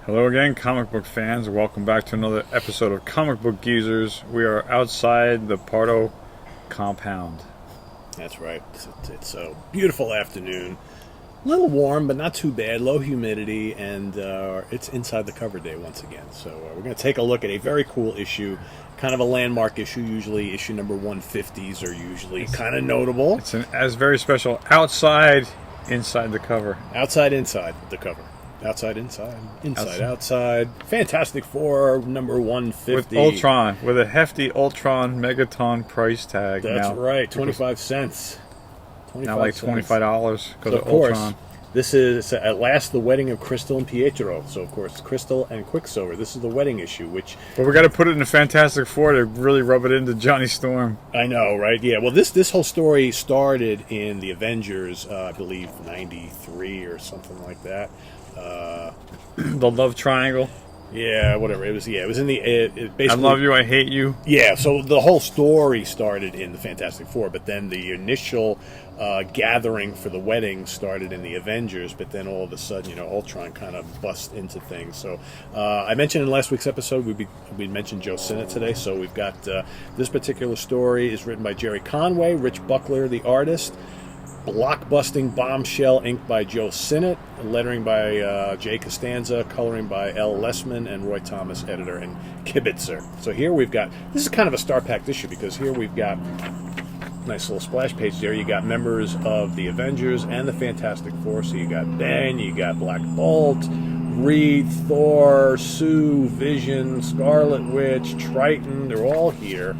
Hello again, comic book fans. Welcome back to another episode of Comic Book Geezers. We are outside the Pardo compound. That's right. It's a beautiful afternoon. A little warm, but not too bad. Low humidity, and it's inside the cover day once again. So we're going to take a look at a very cool issue, kind of a landmark issue. Usually issue number 150s are usually kind of notable. It's very special. Outside, inside the cover. Outside, inside the cover. Outside, outside. Fantastic Four, number 150. With Ultron, with a hefty Ultron Megaton price tag. That's now, right, 25 cents. Now like $25 because of course, Ultron. This is, at last, the wedding of Crystal and Pietro. So, of course, Crystal and Quicksilver. This is the wedding issue, which... But we got to put it in the Fantastic Four to really rub it into Johnny Storm. I know, right? Yeah, well, this whole story started in the Avengers, I believe, 93 or something like that. The love triangle. Yeah, whatever. It was in the... basically, I love you, I hate you. Yeah, so the whole story started in the Fantastic Four, but then the initial gathering for the wedding started in the Avengers, but then all of a sudden, Ultron kind of bust into things. So I mentioned in last week's episode, we mentioned Joe Sinnott today, so we've got this particular story is written by Jerry Conway, Rich Buckler, the artist, blockbusting bombshell inked by Joe Sinnott, lettering by Jay Costanza, coloring by L. Lessman, and Roy Thomas, editor and kibitzer. So here we've got, this is kind of a star-packed issue because here we've got, nice little splash page there, you got members of the Avengers and the Fantastic Four. So you got Ben, you got Black Bolt, Reed, Thor, Sue, Vision, Scarlet Witch, Triton, they're all here.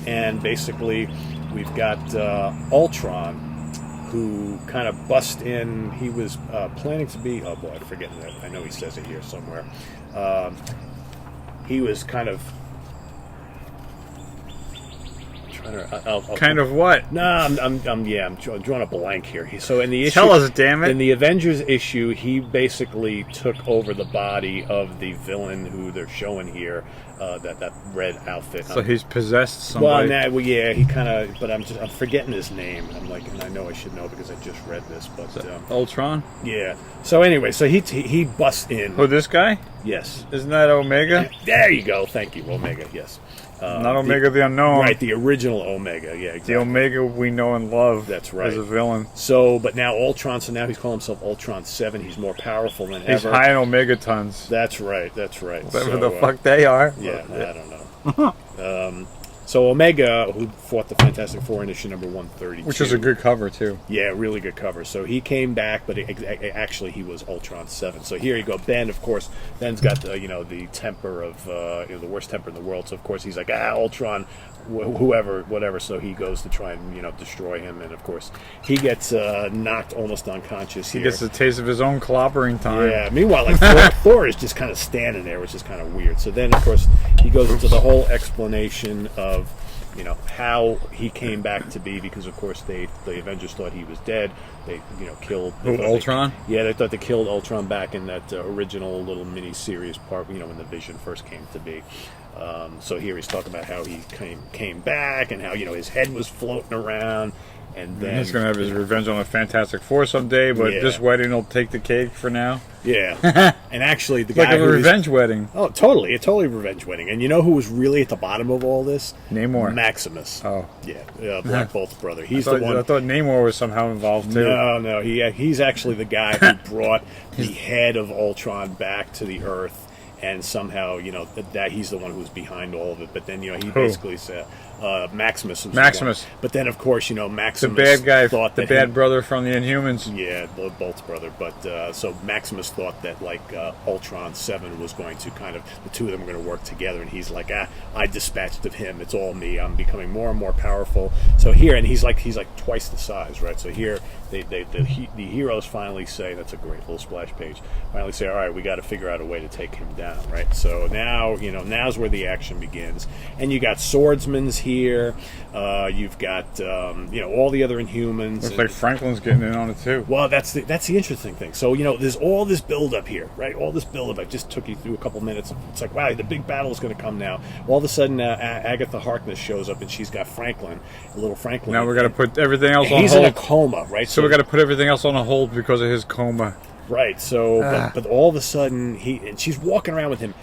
And basically we've got Ultron, who kind of bust in. He was planning to be, oh boy, I'm forgetting that. I know he says it here somewhere. He was kind of Kind of what? No, I'm drawing a blank here. So in the issue, tell us, damn it. In the Avengers issue, he basically took over the body of the villain who they're showing here, that red outfit. So he's possessed somebody. Yeah, he kind of. But I'm forgetting his name. I'm like, and I know I should know because I just read this. But Ultron. Yeah. So anyway, so he busts in. Oh, this guy? Yes. Isn't that Omega? There you go. Thank you, Omega. Yes. Not Omega the Unknown. Right, the original Omega, yeah, exactly. The Omega we know and love. That's right. As a villain. So, but now Ultron, so now he's calling himself Ultron 7. He's more powerful than ever. He's high in Omega tons. That's right. Whatever the fuck they are. Yeah, I don't know. So Omega, who fought the Fantastic Four in issue number 132. Which is a good cover, too. Yeah, really good cover. So he came back, but actually he was Ultron 7. So here you go. Ben, of course, Ben's got the temper of the worst temper in the world. So of course he's like, Ultron, whoever, whatever. So he goes to try and destroy him, and of course he gets knocked almost unconscious. He gets a taste of his own clobbering time. Yeah. Meanwhile, like Thor is just kind of standing there, which is kind of weird. So then, of course, he goes into the whole explanation of how he came back to be, because of course the Avengers thought he was dead. They killed Ultron. They thought they killed Ultron back in that original little mini series part. When the Vision first came to be. So here he's talking about how he came back and how his head was floating around. And then he's going to have his revenge on the Fantastic Four someday, but this wedding will take the cake for now. Yeah. And actually, the guy like a revenge wedding. Oh, totally. A totally revenge wedding. And you know who was really at the bottom of all this? Namor. Maximus. Oh. Yeah. Black Bolt's brother. He's the one. I thought Namor was somehow involved, too. No. He's actually the guy who brought the head of Ultron back to the Earth. And somehow, that he's the one who's behind all of it. But then, he basically said, Maximus. Maximus. But then, of course, Maximus. The bad guy, thought the bad brother from the Inhumans. Yeah, Bolt's brother. But so Maximus thought that Ultron 7 was going to the two of them were going to work together. And he's like, I dispatched of him. It's all me. I'm becoming more and more powerful. So here, and he's like twice the size, right? So here, the heroes finally say, that's a great little splash page. Finally say, all right, we got to figure out a way to take him down. Right, so now now's where the action begins, and you got swordsmen's here. You've got all the other Inhumans. Looks like Franklin's getting in on it too. Well, that's the interesting thing. So there's all this build up here, right? All this build up. I just took you through a couple minutes. It's like, wow, the big battle is going to come now. All of a sudden, Agatha Harkness shows up, and she's got Franklin, little Franklin. Now we got to put everything else on hold. He's in a coma, right? So we got to put everything else on a hold because of his coma. Right. So, but all of a sudden, and she's walking around with him.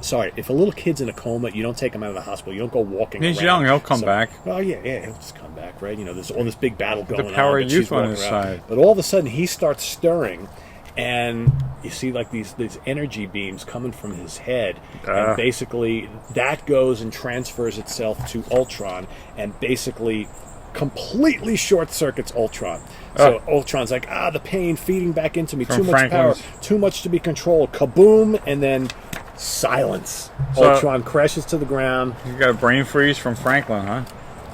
Sorry, if a little kid's in a coma, you don't take him out of the hospital. You don't go walking around. He's young. He'll come back. Oh, yeah, he'll just come back, right? You know, there's all this big battle going on. The power of youth on his around. side. But all of a sudden, he starts stirring, and you see like these energy beams coming from his head. And basically, that goes and transfers itself to Ultron, and basically completely short circuits Ultron. So Ultron's like, the pain feeding back into me. Too much power. Too much to be controlled. Kaboom, and then silence. So, Ultron crashes to the ground. You got a brain freeze from Franklin, huh?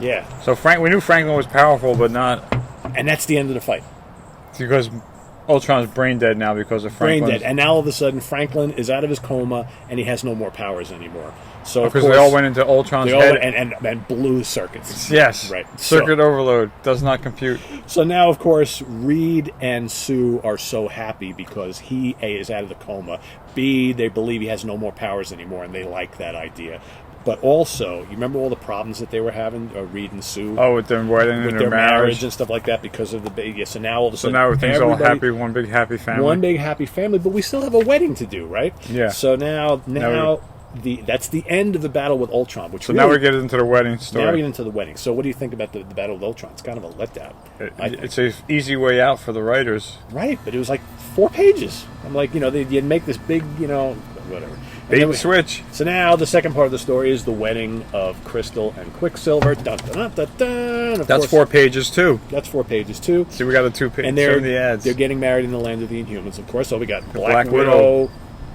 Yeah. So we knew Franklin was powerful, but not. And that's the end of the fight. Because Ultron's brain dead now because of Franklin. Brain dead, and now all of a sudden Franklin is out of his coma and he has no more powers anymore. So because they all went into Ultron's head and blew circuits. Yes, right. Circuit overload does not compute. So now, of course, Reed and Sue are so happy because he A is out of the coma. B, they believe he has no more powers anymore, and they like that idea. But also, you remember all the problems that they were having, Reed and Sue? Oh, with their wedding and their marriage and stuff like that because of the baby. So now all of a sudden, now everything's all happy, one big happy family. One big happy family, but we still have a wedding to do, right? Yeah. So now that's the end of the battle with Ultron. Which now we get into the wedding story. Now we get into the wedding. So what do you think about the battle with Ultron? It's kind of a letdown. It's an easy way out for the writers. Right, but it was like 4 pages. I'm like, you'd make this big, whatever. Bait and switch. So now the second part of the story is the wedding of Crystal and Quicksilver. Dun, dun, dun, dun. That's 4 pages too. That's 4 pages too. See, we got the 2 pages. And the ads. They're getting married in the land of the Inhumans, of course. So we got Black Widow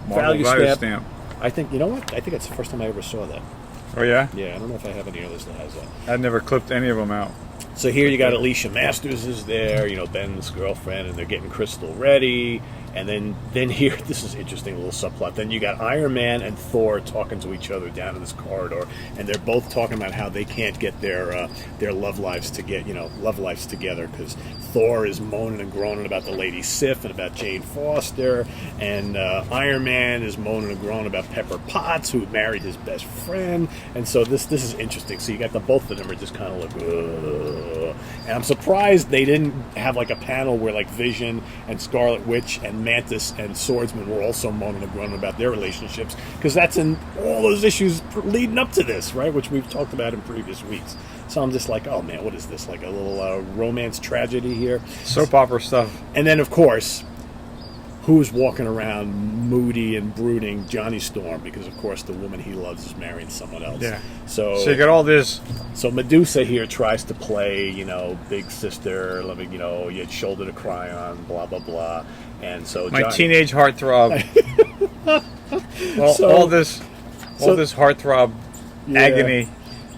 value stamp. I think, you know what? I think that's the first time I ever saw that. Oh, yeah? Yeah, I don't know if I have any others that has that. I never clipped any of them out. So here you got Alicia Masters is there, Ben's girlfriend, and they're getting Crystal ready. And then here, this is an interesting little subplot. Then you got Iron Man and Thor talking to each other down in this corridor, and they're both talking about how they can't get their love lives together because Thor is moaning and groaning about the Lady Sif and about Jane Foster, and Iron Man is moaning and groaning about Pepper Potts, who married his best friend. And so this is interesting. So you got both of them are just kind of like, ugh. And I'm surprised they didn't have like a panel where like Vision and Scarlet Witch and Mantis and Swordsman were also moaning and groaning about their relationships, because that's in all those issues leading up to this, right, which we've talked about in previous weeks. So I'm just like, oh man, what is this, like a little romance tragedy here? Soap opera stuff. And then, of course, who's walking around moody and brooding? Johnny Storm, because of course the woman he loves is marrying someone else. Yeah. So you got all this. So Medusa here tries to play, big sister, you had shoulder to cry on, blah blah blah. And so my teenage heartthrob. all this heartthrob agony.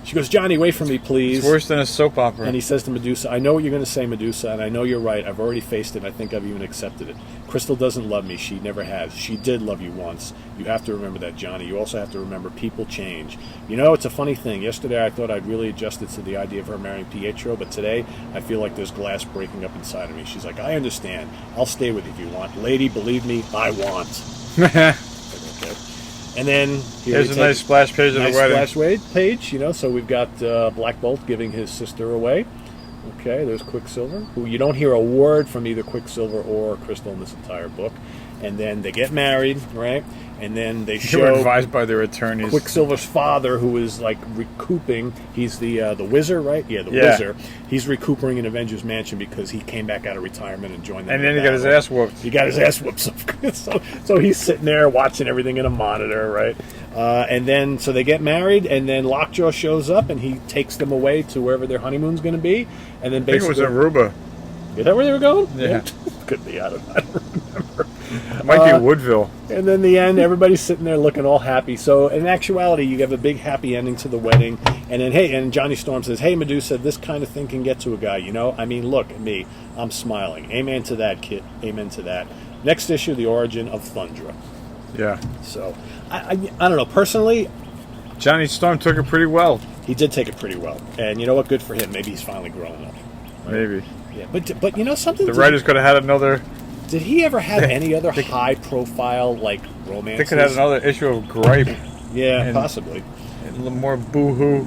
She goes, Johnny, wait for me, please. It's worse than a soap opera. And he says to Medusa, I know what you're going to say, Medusa, and I know you're right. I've already faced it, and I think I've even accepted it. Crystal doesn't love me. She never has. She did love you once. You have to remember that, Johnny. You also have to remember people change. It's a funny thing. Yesterday I thought I'd really adjusted to the idea of her marrying Pietro, but today I feel like there's glass breaking up inside of me. She's like, I understand. I'll stay with you if you want. Lady, believe me, I want. Okay. And then here's a nice splash page of the wedding. Nice splash page, so we've got Black Bolt giving his sister away. Okay, there's Quicksilver, who you don't hear a word from either Quicksilver or Crystal in this entire book. And then they get married, right? And then they show... They were advised by their attorneys. Quicksilver's father, who is, like, recouping... He's the Wizard, right? Yeah, Wizard. He's recouping in Avengers Mansion because he came back out of retirement and joined them. And then he got his ass whooped. He got his ass whooped. So he's sitting there watching everything in a monitor, right? And then, so they get married, and then Lockjaw shows up, and he takes them away to wherever their honeymoon's going to be. And then basically... I think it was Aruba. Is that where they were going? Yeah. Could be. I don't remember. It might be Woodville. And then the end, everybody's sitting there looking all happy. So in actuality, you have a big happy ending to the wedding. And then, and Johnny Storm says, hey, Medusa, this kind of thing can get to a guy, I mean, look at me. I'm smiling. Amen to that, kid. Amen to that. Next issue, the origin of Thundra. Yeah. So, I don't know. Personally... Johnny Storm took it pretty well. He did take it pretty well. And you know what? Good for him. Maybe he's finally growing up. Right? Maybe. Yeah, but something... The writers could have had another... Did he ever have any other high-profile, like, romances? They could have had another issue of Gripe. Yeah, possibly. And a little more boo-hoo.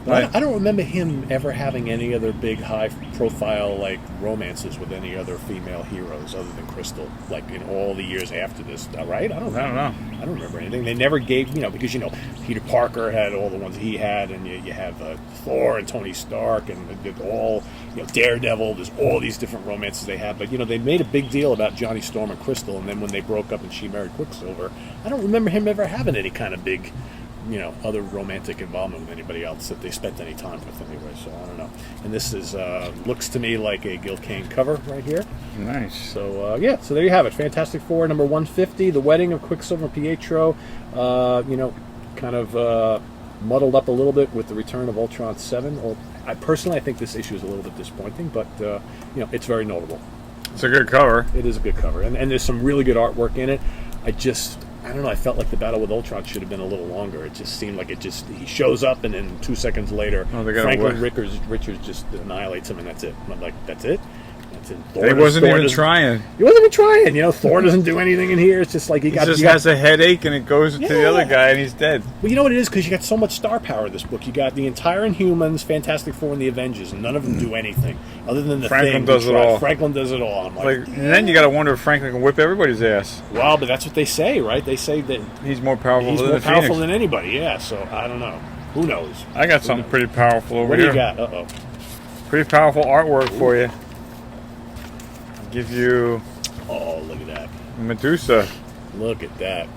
But I don't remember him ever having any other big high-profile like romances with any other female heroes other than Crystal. Like in all the years after this, right? I don't know. I don't remember anything. They never gave, because Peter Parker had all the ones he had, and you have Thor and Tony Stark, and all Daredevil. There's all these different romances they had, but they made a big deal about Johnny Storm and Crystal, and then when they broke up and she married Quicksilver, I don't remember him ever having any kind of big other romantic involvement with anybody else that they spent any time with anyway, so I don't know. And this is looks to me like a Gil Kane cover right here. Nice. So so there you have it. Fantastic Four number 150, The Wedding of Quicksilver and Pietro. Kind of muddled up a little bit with the return of Ultron 7. I think this issue is a little bit disappointing, but it's very notable. It's a good cover. It is a good cover, and there's some really good artwork in it. I don't know, I felt like the battle with Ultron should have been a little longer. It just seemed like he shows up and then 2 seconds later, Franklin Richards just annihilates him, and that's it. And I'm like, that's it? That's it. He wasn't even trying. He wasn't even trying. Thor doesn't do anything in here. It's just like he has a headache and it goes to the other guy and he's dead. Well, you know what it is? Because you got so much star power in this book. You got the entire Inhumans, Fantastic Four, and the Avengers, and none of them do anything other than Franklin does it all. Franklin does it all. I'm like and then you got to wonder if Franklin can whip everybody's ass. Well, but that's what they say, right? They say that he's more powerful than anybody. Yeah. So I don't know. Who knows? I got something pretty powerful over What here. do you got? Uh-oh. Pretty powerful artwork for you. Give you... Oh, look at that. Medusa. Look at that.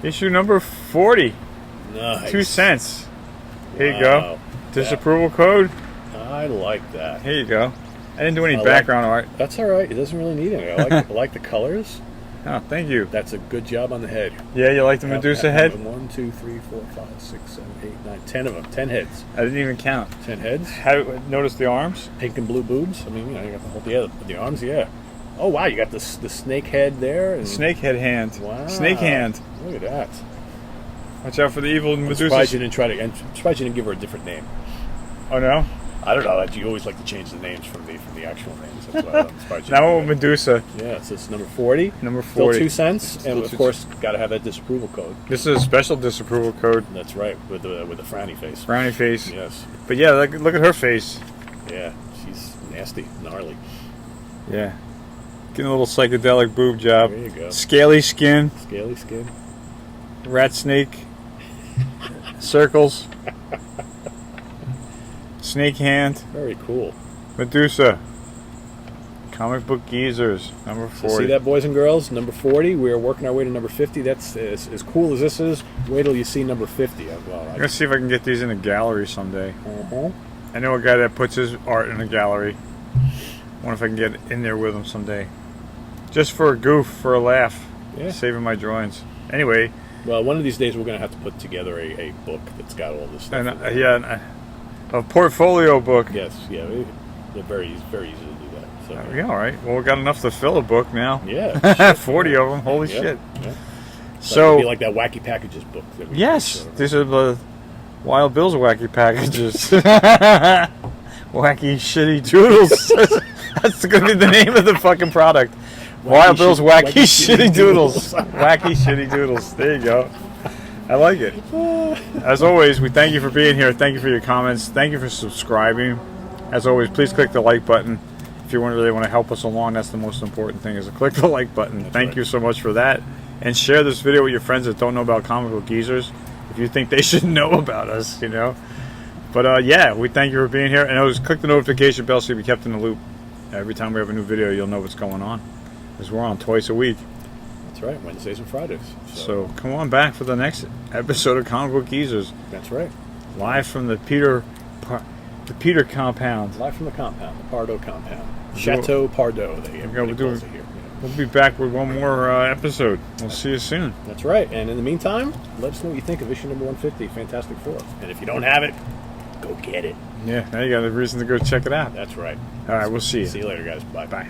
Issue number 40. Nice. 2 cents. Here you go. Disapproval code. I like that. Here you go. I didn't do any background art. That's all right. It doesn't really need any. I like the colors. Oh, thank you. That's a good job on the head. Yeah, you like the Medusa head? 1, 2, 3, 4, 5, 6, 7, 8, 9, 10 of them. 10 heads. I didn't even count. 10 heads. Notice the arms? Pink and blue boobs. I mean, you got the whole the arms. Yeah. Oh wow, you got the snake head there. And snake head hand. Wow. Snake hand. Look at that. Watch out for the evil Medusa. I'm surprised you didn't give her a different name. Oh no. I don't know. You always like to change the names from the actual names. That's why I'm surprised you now Medusa. Yeah, so it's number 40. Number 40. Still 2 cents, and of course, got to have that disapproval code. This is a special disapproval code. That's right, with the frowny face. Frowny face. Yes. But yeah, look at her face. Yeah, she's nasty, gnarly. Yeah. Getting a little psychedelic boob job. There you go. Scaly skin. Scaly skin. Rat snake. Circles. Snake hand. Very cool. Medusa. Comic book geezers. Number 40. So see that, boys and girls? Number 40. We are working our way to number 50. That's as cool as this is. Wait till you see number 50. I'm going to see if I can get these in a gallery someday. Uh-huh. I know a guy that puts his art in a gallery. I wonder if I can get in there with him someday. Just for a goof, for a laugh. Yeah. Saving my drawings. Anyway. Well, one of these days we're going to have to put together a book that's got all this stuff. And, a portfolio book. Yes, yeah. They're very, very easy to do that. So. Yeah, all right. Well, we got enough to fill a book now. Yeah. 40 of them. Holy shit. Yeah. So it'd be like that Wacky Packages book. That yes, these are the Wild Bill's Wacky Packages. Wacky Shitty Doodles. That's going to be the name of the fucking product. Wild Bill's Wacky Shitty Doodles. Wacky Shitty Doodles. There you go. I like it. As always, we thank you for being here. Thank you for your comments. Thank you for subscribing. As always, please click the like button. If you really want to help us along, that's the most important thing, is to click the like button. Thank you so much for that. And share this video with your friends that don't know about Comic Book Geezers, if you think they should know about us, But yeah, we thank you for being here. And always click the notification bell so you'll be kept in the loop. Every time we have a new video, you'll know what's going on. Because we're on twice a week. That's right, Wednesdays and Fridays. So come on back for the next episode of Comic Book Geezers. That's right. Live from the Peter compound. Live from the compound, the Pardo compound. Chateau Pardo. We'll be back with one more episode. We'll see you soon. That's right. And in the meantime, let us know what you think of issue number 150, Fantastic Four. And if you don't have it, go get it. Yeah, now you got a reason to go check it out. That's right. All right, we'll see you. See you later, guys. Bye. Bye.